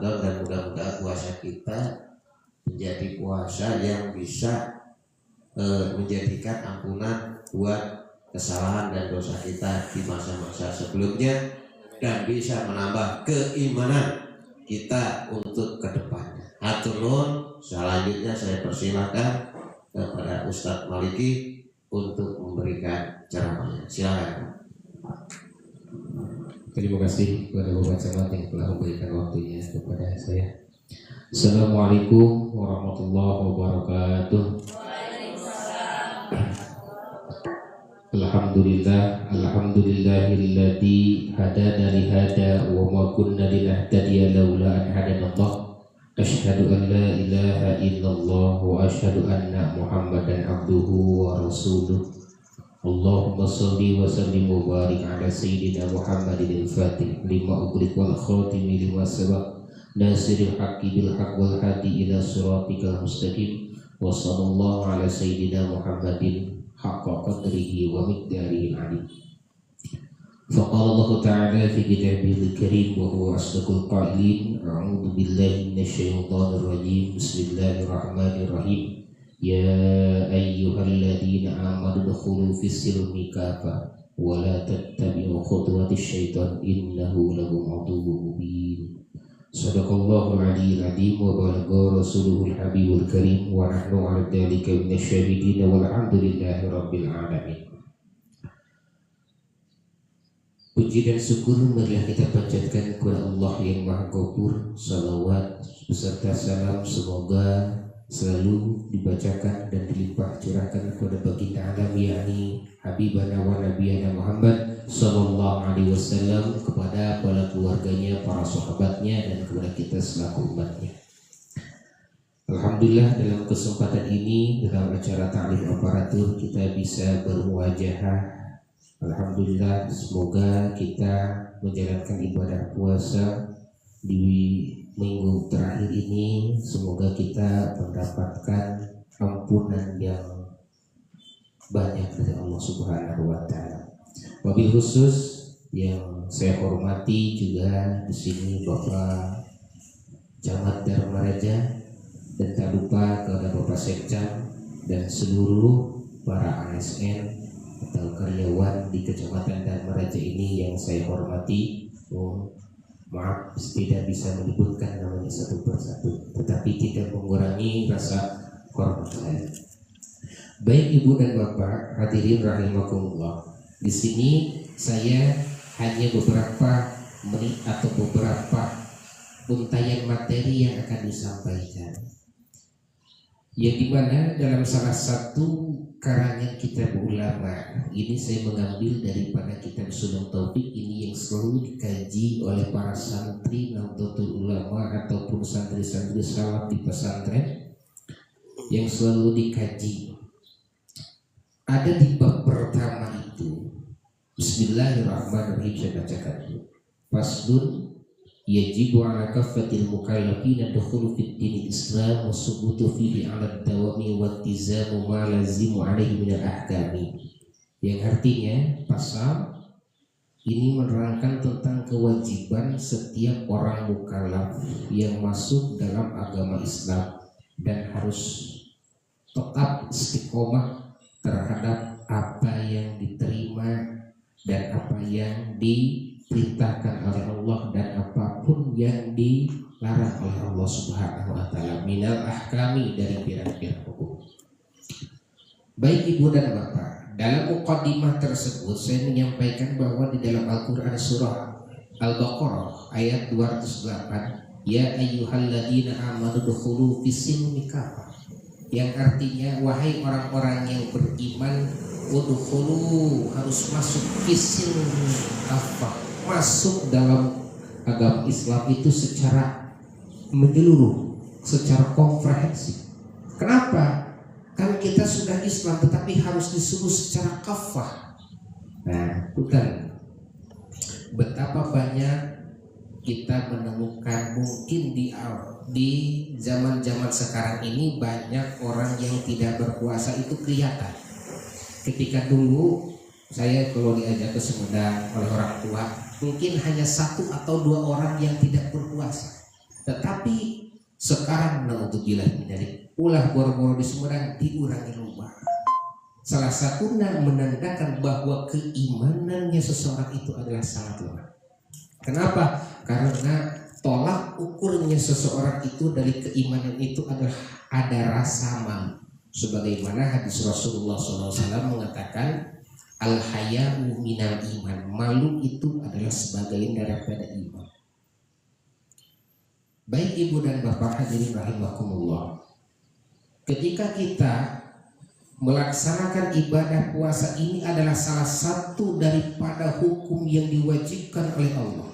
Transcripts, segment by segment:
Ramadan, dan mudah-mudahan puasa kita menjadi puasa yang bisa menjadikan ampunan buat kesalahan dan dosa kita di masa-masa sebelumnya, dan bisa menambah keimanan kita untuk kedepannya. Hatur nuhun. Selanjutnya saya persilakan kepada Ustadz Maliki untuk memberikan ceramahnya. Silakan. Terima kasih kepada Bapak Camat yang telah memberikan waktunya kepada saya. Assalamualaikum warahmatullahi wabarakatuh. Alhamdulillahilladzi hadana li hada wa ma kunna linahtadiya laula an hadana Allah. Asyhadu an la ilaha illallah wa asyhadu anna Muhammadan abduhu wa rasuluh. Allahumma salli wa sallim wa barik ala sayyidina Muhammadin al-Fatih lima ughliq wal khatimi lima sabaq nasiril haqqi bil haqq wal hadi ila siratikal mustaqim wa sallallahu ala sayyidina Muhammadin haqqa qadrihi wa miqdarihi al-alim. Faqala Allah ta'ala fi kitabihil karim wa huwa asdaqul qailin. A'udzu billahi minasy syaithanir rajim. Bismillahirrahmanirrahim. Ya ayyuhalladzina amanu dukhulu fis-silmi kafah wa la tattabi'u khutuwatis syaitan innahu lakum aduwwun mubin. Shadaqallahul aliyyil azim wa balagha rasuluhul habibul karim wa nahnu 'ala dzalika minasyahidin walhamdulillahi rabbil alamin. Puji dan syukur marilah kita panjatkan kepada Allah yang Maha Ghafur. Salawat beserta salam semoga selalu dibacakan dan dilimpah curahkan kepada baginda alam, yakni Habibana wa Nabiyana Muhammad sallallahu alaihi wasallam, kepada para keluarganya, para sahabatnya, dan kepada kita selaku umatnya. Alhamdulillah, dalam kesempatan ini, dalam acara ta'lim aparatur, kita bisa bermuajahah. Alhamdulillah, semoga kita menjalankan ibadah puasa di minggu terakhir ini, semoga kita mendapatkan ampunan yang banyak dari Allah Subhanahu wa taala. Wabil khusus yang saya hormati juga di sini Bapak Camat Dharmaraja, dan tak lupa kepada Bapak Sekcam dan seluruh para ASN atau karyawan di Kecamatan Dharmaraja ini yang saya hormati. Maaf tidak bisa menyebutkan namanya satu persatu, tetapi tidak mengurangi rasa hormat saya. Baik Ibu dan Bapak hadirin rahimakumullah, di sini saya hanya beberapa menit atau beberapa untayan materi yang akan disampaikan, yang dimana dalam salah satu karangan kitab ulama ini saya mengambil daripada kitab Sunan Taufik ini yang selalu dikaji oleh para santri Nahdlatul Ulama ataupun santri-santri salaf di pesantren, yang selalu dikaji. Ada di bab pertama itu, Bismillahirrahmanirrahim, saya bacakan dulu. Faslun yajibu ala kaffatil mukallafina dukhulu fid dinil Islam wa subutu fihi ala dawami wa tizamu ma lazimu alaihi minal ahkami. Yang artinya pasal ini menerangkan tentang kewajiban setiap orang mukallaf yang masuk dalam agama Islam dan harus tetap istiqomah terhadap apa yang diterima dan apa yang diperintahkan oleh Allah dan apapun yang dilarang oleh Allah Subhanahu wa taala minal ahkami, dari pirang-pirang hukum. Baik Ibu dan Bapak, dalam muqaddimah tersebut saya menyampaikan bahwa di dalam Al-Qur'an surah Al-Baqarah ayat 208, ya ayyuhalladzina amanu dukhulu fis-silmi kafah, yang artinya wahai orang-orang yang beriman, udkhulu, harus masuk fis-silmi kafah, masuk dalam agama Islam itu secara menyeluruh, secara komprehensif. Kenapa? Kan kita sudah Islam tetapi harus disuruh secara kafah. Nah, bukan. Betapa banyak kita menemukan mungkin di zaman-zaman sekarang ini banyak orang yang tidak berpuasa itu kelihatan. Ketika dulu saya kalau diajak ke Sumedang oleh orang tua, mungkin hanya 1 atau 2 orang yang tidak berpuasa. Tetapi sekarang naudzubillah dari ulah boro-boro di Sumedang diurangi rumah. Salah satunya menandakan bahwa keimanannya seseorang itu adalah sangat lemah. Kenapa? Karena tolak ukurnya seseorang itu dari keimanan itu adalah ada rasa malu. Sebagaimana hadis Rasulullah SAW mengatakan al-haya'u minal iman. Malu itu adalah sebagian daripada iman. Baik ibu dan bapak hadirin rahimakumullah, ketika kita melaksanakan ibadah puasa ini adalah salah satu daripada hukum yang diwajibkan oleh Allah.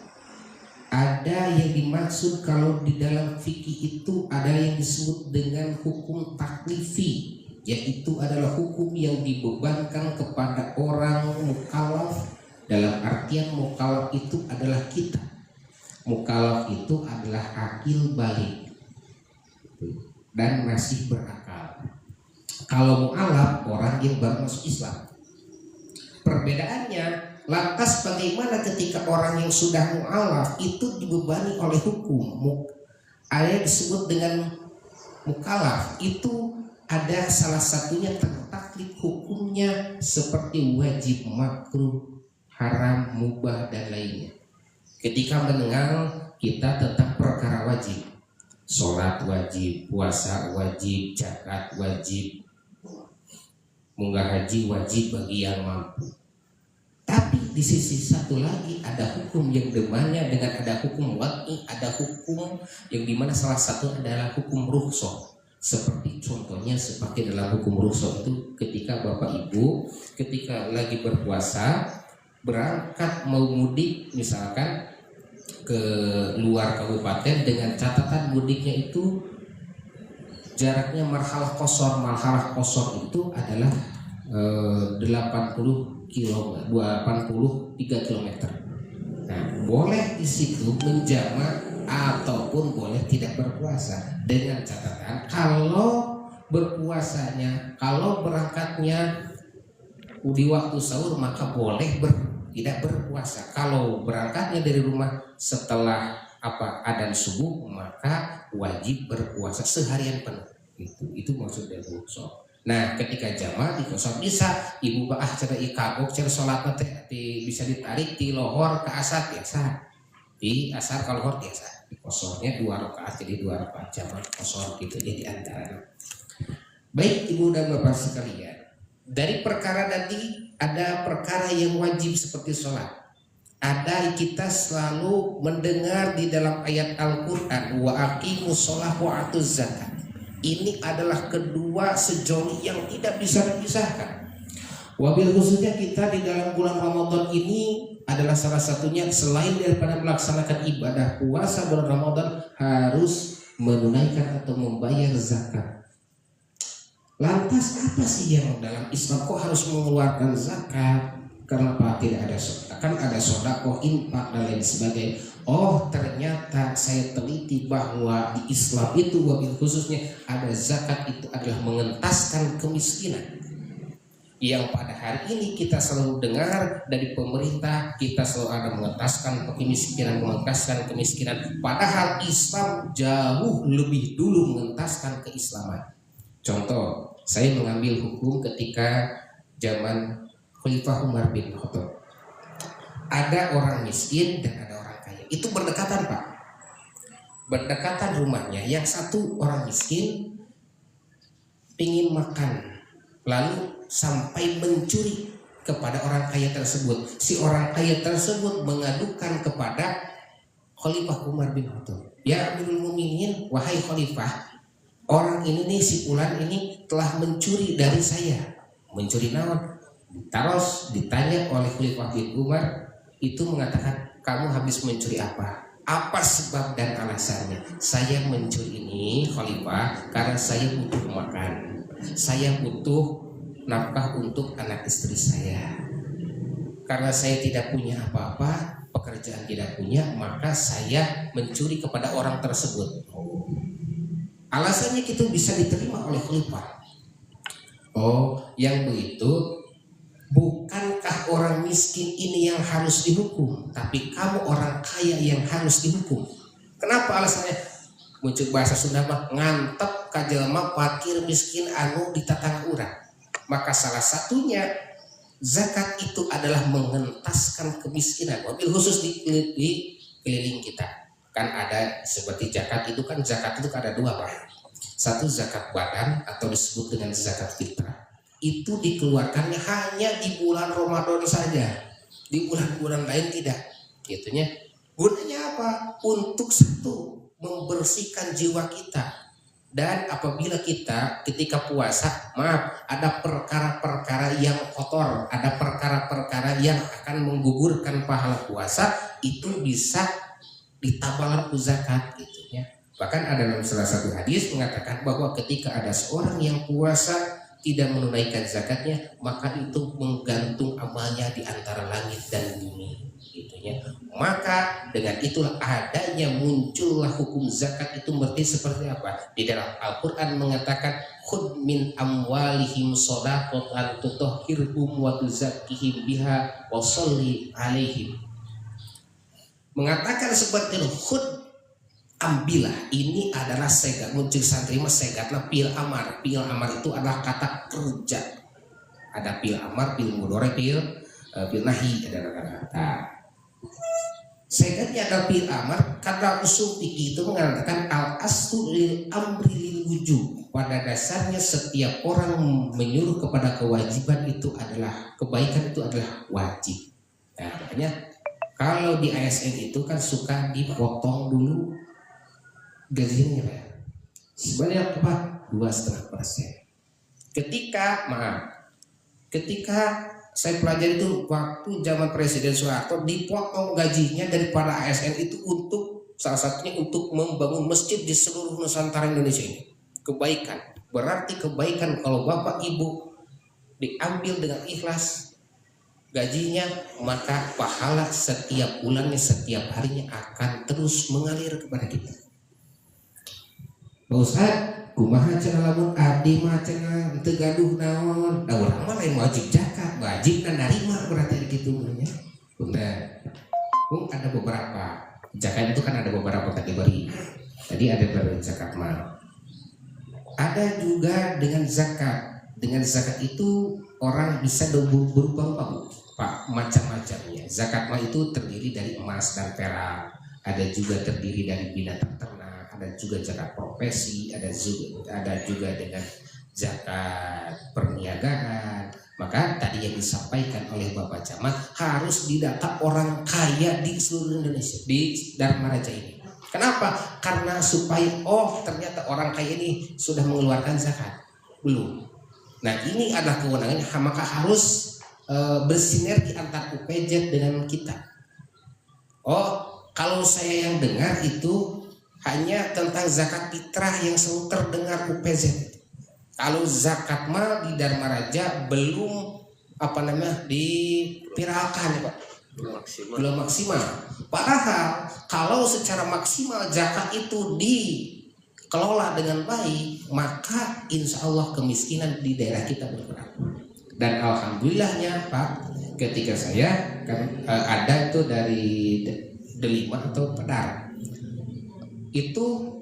Ada yang dimaksud kalau di dalam fikih itu ada yang disebut dengan hukum taklifi, yaitu adalah hukum yang dibebankan kepada orang mukallaf. Dalam artian mukallaf itu adalah kita. Mukallaf itu adalah akil balik dan masih berakal. Kalau mu'alaf orang yang baru masuk Islam. Perbedaannya, lantas bagaimana ketika orang yang sudah mu'alaf itu dibebani oleh hukum? Ada yang disebut dengan mukallaf, itu ada salah satunya tertaklif hukumnya seperti wajib, makruh, haram, mubah dan lainnya. Ketika mendengar kita tentang perkara wajib, sholat wajib, puasa wajib, zakat wajib, munggah haji wajib bagi yang mampu. Tapi di sisi satu lagi ada hukum yang demannya dengan ada hukum waqi, ada hukum yang dimana salah satu adalah hukum rukhsah. Seperti contohnya seperti dalam hukum rukhsah itu ketika bapak ibu ketika lagi berpuasa berangkat mau mudik misalkan ke luar kabupaten dengan catatan mudiknya itu jaraknya marhalah qashar itu adalah 83 km. Nah, boleh di situ menjamak ataupun boleh tidak berpuasa dengan catatan kalau berangkatnya di waktu sahur maka boleh tidak berpuasa. Kalau berangkatnya dari rumah setelah adzan subuh maka wajib berpuasa seharian penuh. Itu maksud dari rukhsah. Nah, ketika jamaah di kosong bisa ibu cara ikabok cara sholat nanti bisa ditarik di lohor ke asar biasa, di asar kalau lohor biasa, di kosongnya 2 rakaat jadi 2 rakaat jamaah kosong gitu jadi antara. Baik ibu dan bapak sekalian, dari perkara tadi ada perkara yang wajib seperti sholat. Ada kita selalu mendengar di dalam ayat Al-Quran wa aqimus sholah wa atuz zakat. Ini adalah kedua sejoli yang tidak bisa dipisahkan. Wabil khususnya kita di dalam bulan Ramadan ini adalah salah satunya selain daripada melaksanakan ibadah puasa bulan Ramadan harus menunaikan atau membayar zakat. Lantas apa sih yang dalam Islam kok harus mengeluarkan zakat? Kenapa tidak ada sedekah? Kan ada sedekah, infak dan lain sebagainya. Oh, ternyata saya teliti bahwa di Islam itu wabil khususnya ada zakat itu adalah mengentaskan kemiskinan. Yang pada hari ini kita selalu dengar dari pemerintah, kita selalu ada mengentaskan kemiskinan. Padahal Islam jauh lebih dulu mengentaskan keislaman. Contoh, saya mengambil hukum ketika zaman Khalifah Umar bin Khattab. Ada orang miskin dan ada orang kaya. Itu berdekatan, Pak. Berdekatan rumahnya. Yang satu orang miskin ingin makan, lalu sampai mencuri kepada orang kaya tersebut. Si orang kaya tersebut mengadukan kepada Khalifah Umar bin Khattab. Ya Amirul Mukminin, wahai Khalifah, orang ini nih si fulan ini telah mencuri dari saya. Mencuri naon? Taros ditanya oleh Khalifah bin Umar, itu mengatakan kamu habis mencuri apa? Apa sebab dan alasannya? Saya mencuri ini Khalifah karena saya butuh makan. Saya butuh nafkah untuk anak istri saya. Karena saya tidak punya apa-apa, pekerjaan tidak punya, maka saya mencuri kepada orang tersebut. Alasannya itu bisa diterima oleh Khalifah. Oh, yang begitu. Bukankah orang miskin ini yang harus dihukum, tapi kamu orang kaya yang harus dihukum? Kenapa alasannya? muncul bahasa Sunda mah ngantep ka jelema fakir miskin anu di tatangga urang. Maka salah satunya zakat itu adalah mengentaskan kemiskinan, mobil khusus di keliling kita. Kan ada seperti zakat itu kan ada dua Pak. Satu zakat badan atau disebut dengan zakat fitrah. Itu dikeluarkannya hanya di bulan Ramadan saja. Di bulan-bulan lain tidak. Gitunya. Gunanya apa? Untuk satu, membersihkan jiwa kita. Dan apabila kita ketika puasa, maaf, ada perkara-perkara yang kotor, ada perkara-perkara yang akan menggugurkan pahala puasa, itu bisa ditambah zakat gitu ya. Bahkan ada dalam salah satu hadis mengatakan bahwa ketika ada seorang yang puasa tidak menunaikan zakatnya, maka itu menggantung amalnya di antara langit dan bumi gitu ya. Maka dengan itulah adanya muncullah hukum zakat itu berarti seperti apa? Di dalam Al-Qur'an mengatakan khudh min amwalihim shadaqatan tutahhirhum wa tuzakkihim biha wa sholli alaihim. Mengatakan seperti itu, khudh, ambillah. Ini adalah segat, muncul santri mah segatna pil amar. Pil amar itu adalah kata kerja. Ada pil amar, pil mudhari, pil nahi, ada kata. Segatnya adalah pil amar. Kata usul fikih itu mengatakan al aslu lil amri lil wujub. Pada dasarnya setiap orang menyuruh kepada kewajiban itu adalah kebaikan, itu adalah wajib. Nah, makanya kalau di ASN itu kan suka dipotong dulu gajinya ya. Sebanyak apa? 2,5%. Ketika saya pelajari itu waktu zaman Presiden Soeharto, dipotong gajinya daripada ASN itu untuk salah satunya untuk membangun masjid di seluruh Nusantara Indonesia ini. Kebaikan, berarti kebaikan kalau Bapak Ibu diambil dengan ikhlas gajinya, maka pahala setiap bulannya, setiap harinya akan terus mengalir kepada kita. Pak Ustadz, kumaha cenah lamun abdi mah cenah teu gaduh naon, da urang mah lain wajib zakat, wajib narima berarti gitu nya. Punten. Ada beberapa zakat itu kan ada beberapa kategori. Tadi ada dari zakat mal. Ada juga dengan zakat. Dengan zakat itu orang bisa berubah-ubah Pak, macam-macamnya. Zakat mal itu terdiri dari emas dan perak. Ada juga terdiri dari binatang ternak. Ada juga zakat profesi, ada juga dengan zakat perniagaan. Maka tadi yang disampaikan oleh Bapak Camat harus didata orang kaya di seluruh Indonesia, di Dharma Raja ini. Kenapa? Karena supaya ternyata orang kaya ini sudah mengeluarkan zakat. Belum. Nah ini adalah kewenangannya, maka harus bersinergi antar UPZ dengan kita. Kalau saya yang dengar itu hanya tentang zakat fitrah yang selalu terdengar UPZ. Kalau zakat mal di Dharma Raja belum dipiralkan ya Pak. Belum maksimal. Padahal kalau secara maksimal zakat itu dikelola dengan baik, maka insya Allah kemiskinan di daerah kita berkurang. Dan alhamdulillahnya Pak, ketika saya kan ada itu dari Delima atau Pedar. Itu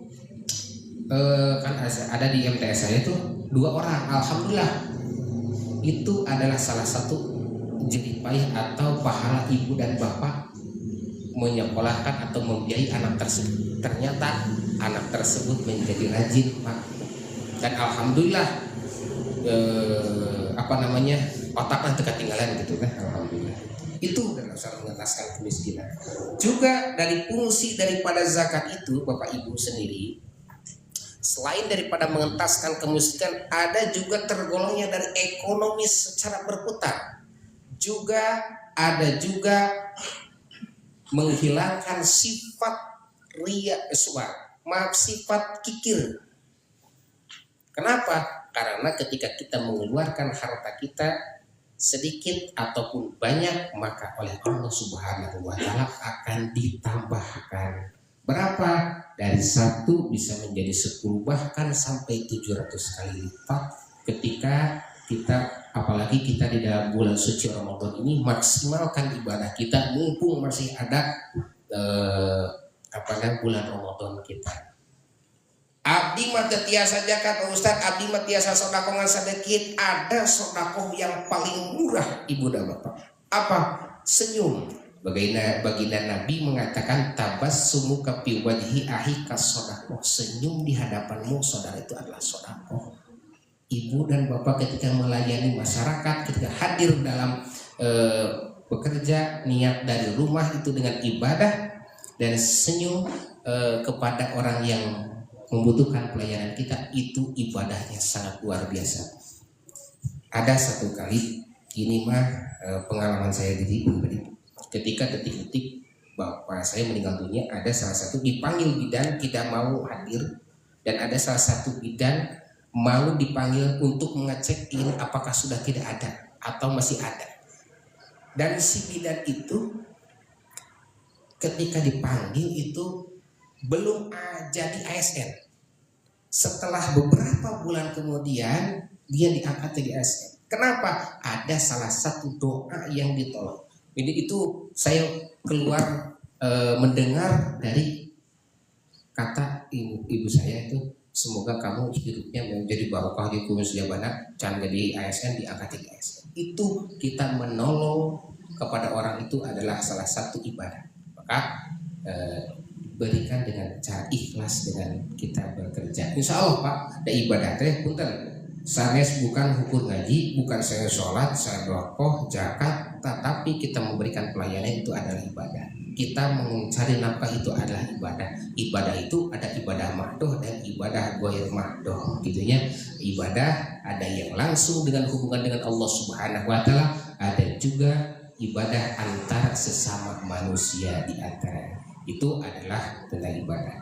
kan ada di MTS saya itu 2 orang, alhamdulillah itu adalah salah satu jeripayah atau pahala ibu dan bapak menyekolahkan atau membiayai anak tersebut. Ternyata anak tersebut menjadi rajin Pak, dan alhamdulillah otaknya ketinggalan gitu kan, alhamdulillah. Itu dalam cara mengentaskan kemiskinan. Juga dari fungsi daripada zakat itu Bapak Ibu sendiri, selain daripada mengentaskan kemiskinan, ada juga tergolongnya dari ekonomi secara berputar. Juga ada juga menghilangkan sifat sifat kikir. Kenapa? Karena ketika kita mengeluarkan harta kita sedikit ataupun banyak, maka oleh Allah Subhanahu wa Ta'ala akan ditambahkan. Berapa? Dari 1 bisa menjadi 10, bahkan sampai 700 kali lipat ketika kita, apalagi kita di dalam bulan suci Ramadan ini, maksimalkan ibadah kita mumpung masih ada bulan Ramadan kita. Abdi mah teu tiasa zakat Pak Ustaz, abdi mah tiasa sedekah ngan sedekit. Ada sedekah yang paling murah Ibu dan Bapak. Apa? Senyum. Baginda Nabi mengatakan tabassumuka fi wajhi ahika sedekah. Senyum di hadapanmu saudara itu adalah sedekah. Ibu dan Bapak ketika melayani masyarakat, ketika hadir dalam bekerja, niat dari rumah itu dengan ibadah dan senyum kepada orang yang membutuhkan pelayanan kita, itu ibadahnya sangat luar biasa. Ada satu kali, ini mah pengalaman saya diri pribadi. Ketika detik-detik bapak saya meninggal dunia, ada salah satu dipanggil bidan tidak mau hadir, dan ada salah satu bidan mau dipanggil untuk mengecek ini apakah sudah tidak ada atau masih ada. Dan si bidan itu ketika dipanggil itu belum jadi ASN. Setelah beberapa bulan kemudian dia diangkat jadi ASN. Kenapa? Ada salah satu doa yang ditolak. Jadi itu saya keluar mendengar dari kata ibu saya itu, semoga kamu hidupnya menjadi barokah di kumis jabana, can jadi ASN diangkat jadi ASN. Itu kita menolong kepada orang itu adalah salah satu ibadah. Maka berikan dengan cara ikhlas dengan kita bekerja. Insya Allah Pak, ada ibadah teh punten. Sanes bukan hukum ngaji, bukan saya sholat, saya doakoh, zakat, tetapi kita memberikan pelayanan itu adalah ibadah. Kita mencari nafkah itu adalah ibadah. Ibadah itu ada ibadah mahdoh dan ibadah ghair mahdoh, gitunya. Ibadah ada yang langsung dengan hubungan dengan Allah Subhanahu Wa Taala, ada juga ibadah antara sesama manusia di antara. Itu adalah tentang ibadah.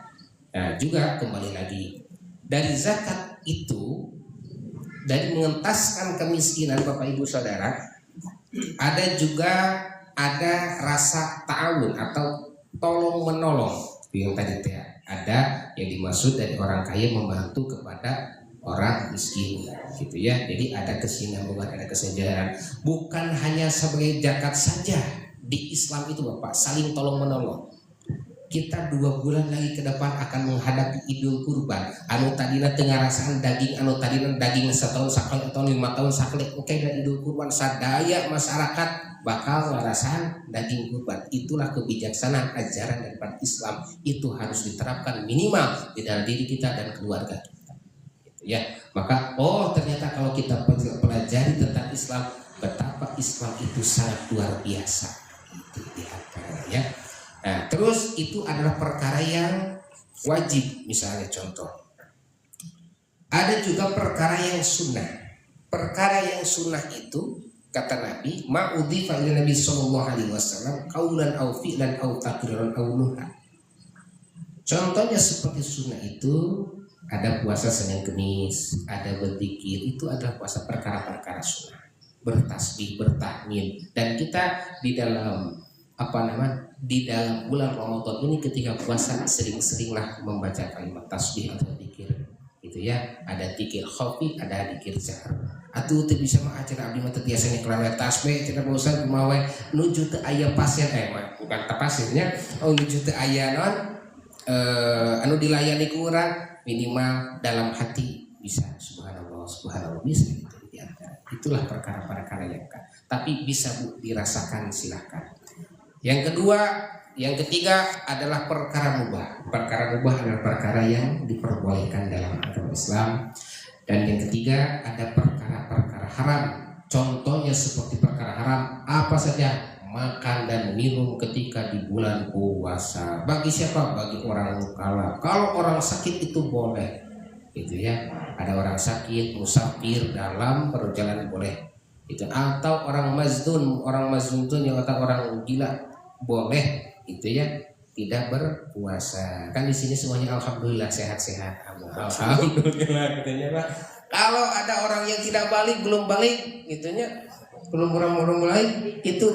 Nah, juga kembali lagi dari zakat itu, dari mengentaskan kemiskinan Bapak Ibu Saudara, ada juga rasa ta'awun atau tolong menolong. Yang tadi ada yang dimaksud dari orang kaya membantu kepada orang miskin, gitu ya. Jadi ada kesinambungan, ada kesejahteraan. Bukan hanya sebagai zakat saja. Di Islam itu Bapak saling tolong menolong. Kita 2 bulan lagi ke depan akan menghadapi Idul Kurban. Anu tadina tengah rasaan daging, anu tadina daging setahun sakali atau 5 tahun sakali. Oke, dan Idul Kurban sadaya masyarakat bakal ngerasain daging kurban. Itulah kebijaksanaan ajaran daripada Islam. Itu harus diterapkan minimal di dalam diri kita dan keluarga kita. Gitu ya. Maka ternyata kalau kita pelajari tentang Islam, betapa Islam itu sangat luar biasa. Itu diantaranya ya. Nah, terus itu adalah perkara yang wajib, misalnya contoh. Ada juga perkara yang sunnah. Perkara yang sunnah itu kata Nabi, ma'udhifa ila Nabi sallallahu alaihi wasallam qaulan aw fi'lan aw taqriran aw nuha. Contohnya seperti sunnah itu ada puasa Senin Kemis, ada berzikir, itu adalah puasa perkara-perkara sunnah. Bertasbih, bertahmid, dan kita di dalam di dalam bulan Ramadan ini ketika puasa sering-seringlah membaca kalimat tasbih atau zikir, gitu ya. Ada zikir khafi, ada zikir jahar. Atuh teu bisa mah acara abdi mah teu biasanya kelawan tasbih cenah bosan kumaha nuju teu aya pasien bukan teu pasiennya, nuju teu aya naon anu dilayani ku urang, minimal dalam hati bisa subhanallah subhanallah bisa gitu ya. Itulah perkara-perkara yang tapi bisa dirasakan silahkan. Yang ketiga adalah perkara mubah. Perkara mubah adalah perkara yang diperbolehkan dalam agama Islam. Dan yang ketiga ada perkara-perkara haram. Contohnya seperti perkara haram apa saja? Makan dan minum ketika di bulan puasa. Bagi siapa? Bagi orang mukallaf. Kalau orang sakit itu boleh, gitu ya. Ada orang sakit, musafir dalam perjalanan boleh. Itu atau orang mazdun itu yang kata orang gila boleh, itu ya, tidak berpuasa. Kan di sini semuanya alhamdulillah sehat-sehat. Alhamdulillah gitunya Pak. Kalau ada orang yang tidak balik, belum balik gitunya, belum balik itu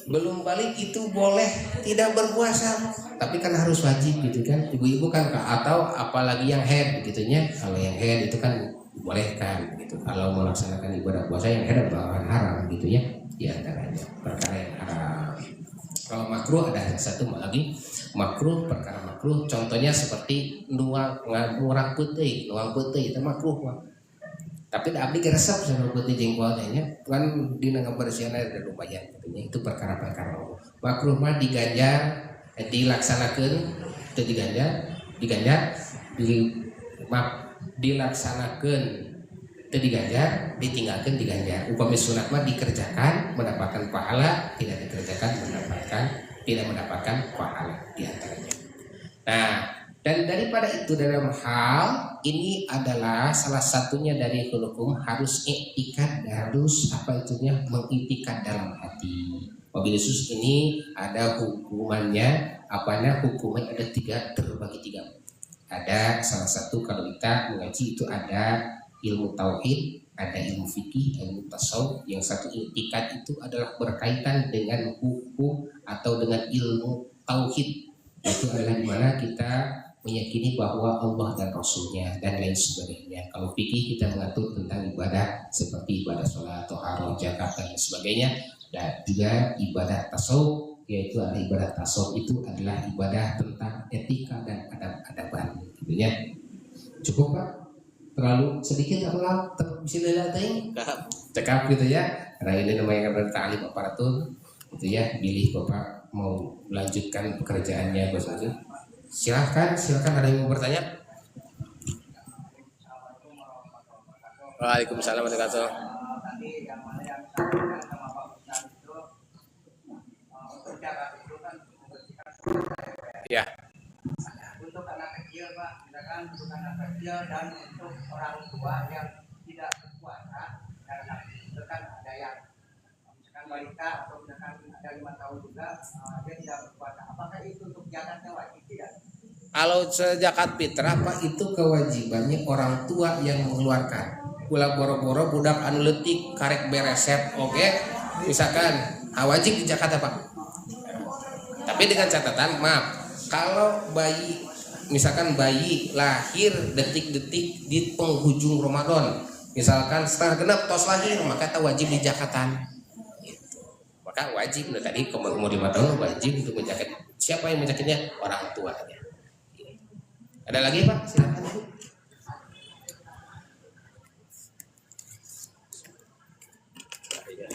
belum balik itu boleh tidak berpuasa. Tapi kan harus wajib gitu kan. Ibu-ibu kan atau apalagi yang haid gitunya. Kalau yang haid itu kan bolehkan gitu. Kalau melaksanakan ibadah puasa yang haid adalah haram gitu ya. Di antaranya perkara yang haram. Kalau makruh ada satu lagi, makruh perkara makruh. Contohnya seperti ngurang putih itu makruh. Tapi abdi geresep sama putih jengkolnya kan dina ngabersihan ada lumayan katanya itu perkara-perkara makruh mah diganjar dilaksanakeun teu dilaksanakeun teu diganjar ditinggalkeun diganjar upami sunat mah dikerjakan mendapatkan pahala tidak dikerjakan tidak mendapatkan pahala diantaranya. Nah, dan daripada itu dalam hal ini adalah salah satunya dari hukum harus iktikad, harus mengiktikad dalam hati. Wabil khusus ini ada hukumannya, hukuman ada terbagi tiga. Ada salah satu kalau kita mengaji itu ada ilmu tauhid, ada ilmu fikih, ilmu tasawuf. Yang satu iktikad itu adalah berkaitan dengan hukum atau dengan ilmu tauhid. Itu adalah dimana kita meyakini bahwa Allah dan Rasulnya dan lain sebagainya. Kalau fikih kita mengatur tentang ibadah seperti ibadah sholat, toharoh, zakat dan sebagainya. Dan juga ibadah tasawuf, yaitu ada ibadah tasawuf itu adalah ibadah tentang etika dan adab-adaban. Gitu ya. Cukup Pak? Terlalu sedikit apa? Bisa dilihatin? Cekap gitu ya. Karena ini namanya berta'lim aparatur. Gitu ya. Pilih Bapak mau melanjutkan pekerjaannya Bos Azul. Silahkan ada yang mau bertanya. Waalaikumsalam warahmatullahi wabarakatuh. Ya. Untuk anak kecil Pak, misalkan untuk anak kecil dan untuk orang tua yang tidak berpuasa karena misalkan ada yang misalkan balita atau misalkan ada 5 tahun juga dia tidak berpuasa. Apakah itu untuk zakatnya wajib tidak? Kalau zakat fitrah Pak itu kewajibannya orang tua yang mengeluarkan. Ulah boro-boro budak anu leutik karek beresep oke, misalkan wajib di zakat Pak. Tapi dengan catatan maaf, kalau bayi misalkan bayi lahir detik-detik di penghujung Ramadan, misalkan setengah genap tos lahir, maka tak wajib di zakatan. Maka wajib tadi umur 5 tahun wajib untuk menjakat. Siapa yang menjakatnya? Orang tuanya. Ada lagi Pak? Silakan Bu.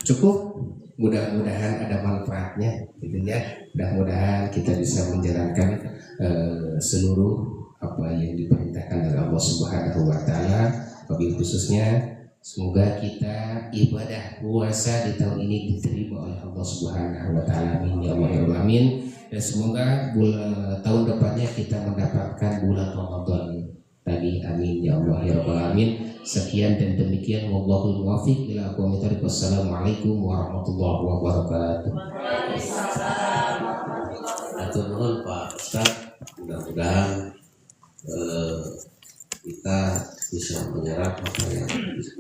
Cukup. Mudah-mudahan ada manfaatnya, gitu ya. Mudah-mudahan kita bisa menjalankan seluruh apa yang diperintahkan oleh Allah Subhanahu Wa Taala. Wabil khususnya, semoga kita ibadah puasa di tahun ini diterima oleh Allah Subhanahu Wa Taala. Amin ya Allah ya Amin. Dan semoga tahun depannya kita mendapatkan bulan Ramadan tadi. Amin ya Allah ya Amin. Sekian dan demikian, wallahul muwaffiq ila aqwamit thariq. Wassalamualaikum warahmatullahi wabarakatuh. Atur nuhun Pak Ustaz, mudah-mudahan kita bisa menyerap apa yang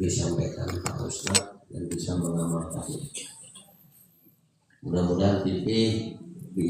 disampaikan Pak Ustaz dan bisa mengamalkannya. Mudah-mudahan TV